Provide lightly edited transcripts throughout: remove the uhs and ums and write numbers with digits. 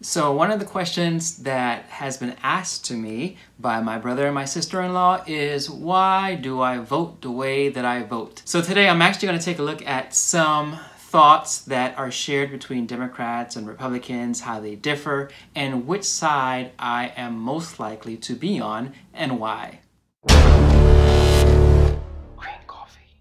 So one of the questions that has been asked to me by my brother and my sister-in-law is, why do I vote the way that I vote? So today I'm actually going to take a look at some thoughts that are shared between Democrats and Republicans, how they differ, and which side I am most likely to be on and why. Green coffee.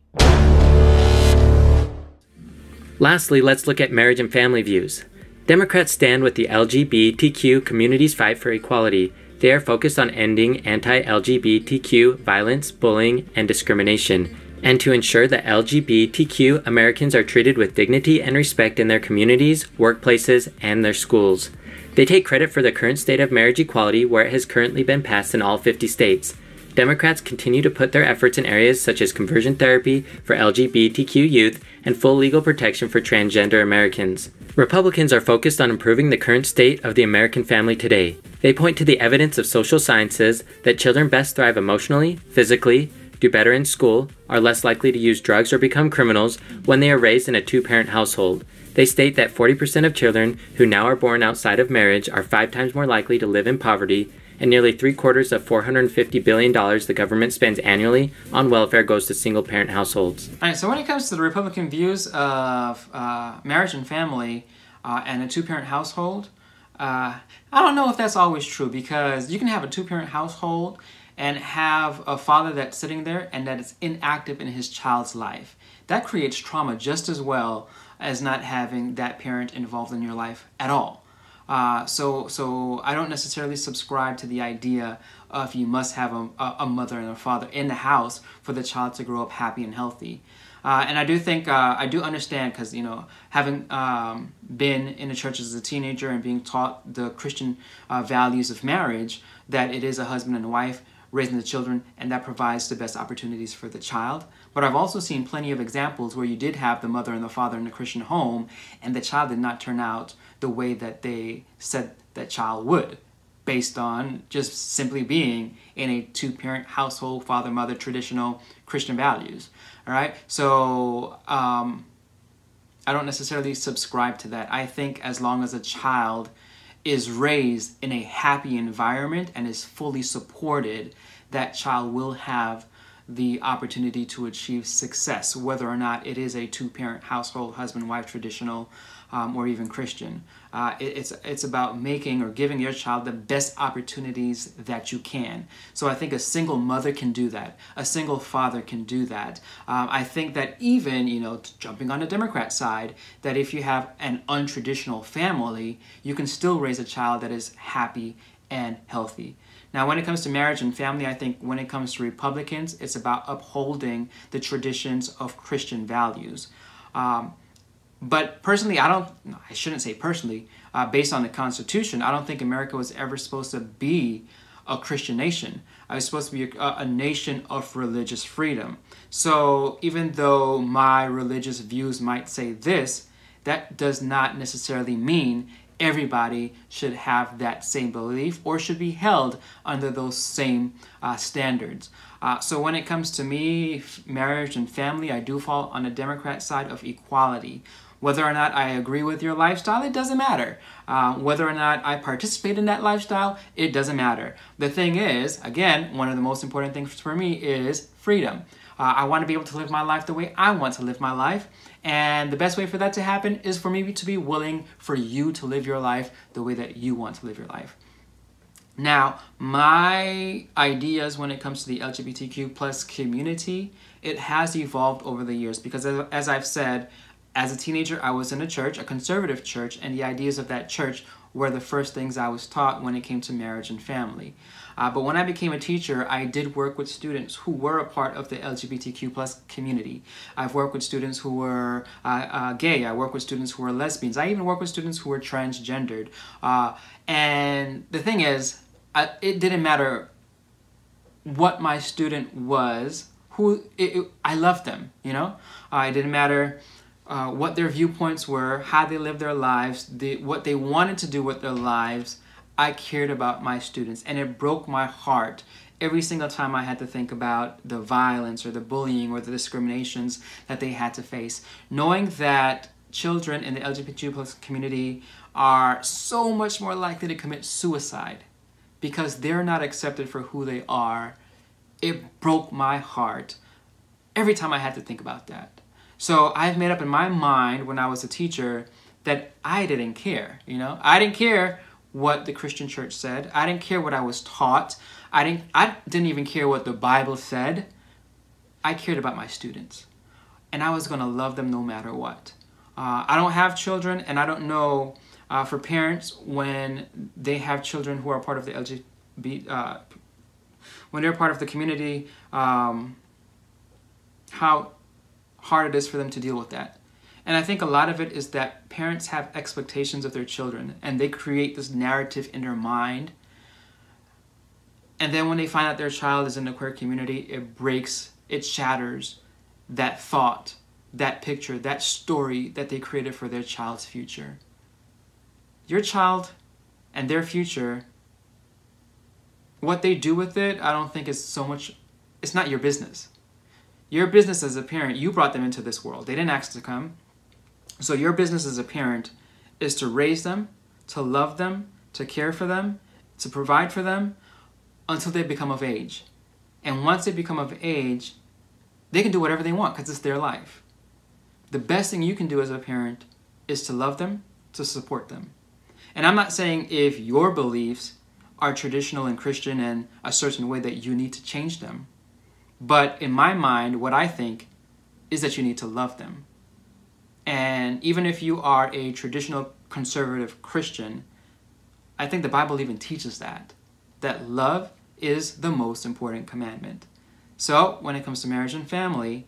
Lastly, let's look at marriage and family views. Democrats stand with the LGBTQ community's fight for equality. They are focused on ending anti-LGBTQ violence, bullying, and discrimination, and to ensure that LGBTQ Americans are treated with dignity and respect in their communities, workplaces, and their schools. They take credit for the current state of marriage equality where it has currently been passed in all 50 states. Democrats continue to put their efforts in areas such as conversion therapy for LGBTQ youth and full legal protection for transgender Americans. Republicans are focused on improving the current state of the American family today. They point to the evidence of social sciences that children best thrive emotionally, physically, do better in school, are less likely to use drugs or become criminals when they are raised in a two-parent household. They state that 40% of children who now are born outside of marriage are 5 times more likely to live in poverty, and nearly 3/4 of $450 billion the government spends annually on welfare goes to single-parent households. All right, so when it comes to the Republican views of marriage and family and a two-parent household, I don't know if that's always true, because you can have a two-parent household and have a father that's sitting there and that is inactive in his child's life. That creates trauma just as well as not having that parent involved in your life at all. So I don't necessarily subscribe to the idea of you must have a mother and a father in the house for the child to grow up happy and healthy. And I do think, I do understand, because, you know, having been in the church as a teenager and being taught the Christian values of marriage, that it is a husband and a wife raising the children, and that provides the best opportunities for the child. But I've also seen plenty of examples where you did have the mother and the father in a Christian home, and the child did not turn out the way that they said that child would, based on just simply being in a two-parent household, father-mother, traditional Christian values. All right, so I don't necessarily subscribe to that. I think as long as a child is raised in a happy environment and is fully supported, that child will have the opportunity to achieve success, whether or not it is a two-parent household, husband-wife, traditional, or even Christian. It's about making or giving your child the best opportunities that you can. So I think a single mother can do that. A single father can do that. I think that even, you know, jumping on the Democrat side, that if you have an untraditional family, you can still raise a child that is happy and healthy. Now, when it comes to marriage and family, I think when it comes to Republicans, it's about upholding the traditions of Christian values. But personally, I shouldn't say personally, based on the Constitution, I don't think America was ever supposed to be a Christian nation. It was supposed to be a nation of religious freedom. So even though my religious views might say this, that does not necessarily mean everybody should have that same belief or should be held under those same standards. So when it comes to me, marriage and family, I do fall on the Democrat side of equality. Whether or not I agree with your lifestyle, it doesn't matter. Whether or not I participate in that lifestyle, it doesn't matter. The thing is, again, one of the most important things for me is freedom. I want to be able to live my life the way I want to live my life. And the best way for that to happen is for me to be willing for you to live your life the way that you want to live your life. Now, my ideas when it comes to the LGBTQ plus community, it has evolved over the years, because as I've said, as a teenager, I was in a church, a conservative church, and the ideas of that church were the first things I was taught when it came to marriage and family. But when I became a teacher, I did work with students who were a part of the LGBTQ plus community. I've worked with students who were gay. I worked with students who were lesbians. I even worked with students who were transgendered. And the thing is, it didn't matter what my student was. I loved them, you know? It didn't matter what their viewpoints were, how they lived their lives, what they wanted to do with their lives. I cared about my students, and it broke my heart every single time I had to think about the violence or the bullying or the discriminations that they had to face. Knowing that children in the LGBTQ+ community are so much more likely to commit suicide because they're not accepted for who they are. It broke my heart every time I had to think about that. So I've made up in my mind when I was a teacher that I didn't care, you know? I didn't care what the Christian church said. I didn't care what I was taught. I didn't even care what the Bible said. I cared about my students. And I was going to love them no matter what. I don't have children, and I don't know for parents when they have children who are part of the LGBT, when they're part of the community, how hard it is for them to deal with that. And I think a lot of it is that parents have expectations of their children, and they create this narrative in their mind. And then when they find out their child is in the queer community, it breaks, it shatters that thought, that picture, that story that they created for their child's future. Your child and their future, what they do with it, I don't think is so much, it's not your business. Your business as a parent, you brought them into this world. They didn't ask to come. So your business as a parent is to raise them, to love them, to care for them, to provide for them until they become of age. And once they become of age, they can do whatever they want because it's their life. The best thing you can do as a parent is to love them, to support them. And I'm not saying if your beliefs are traditional and Christian in a certain way that you need to change them. But in my mind, what I think is that you need to love them. And even if you are a traditional conservative Christian, I think the Bible even teaches that love is the most important commandment. So when it comes to marriage and family,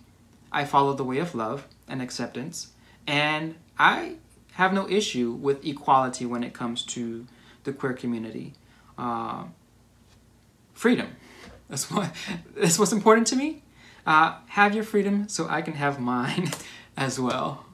I follow the way of love and acceptance, and I have no issue with equality when it comes to the queer community. Freedom. That's what's important to me. Have your freedom so I can have mine as well.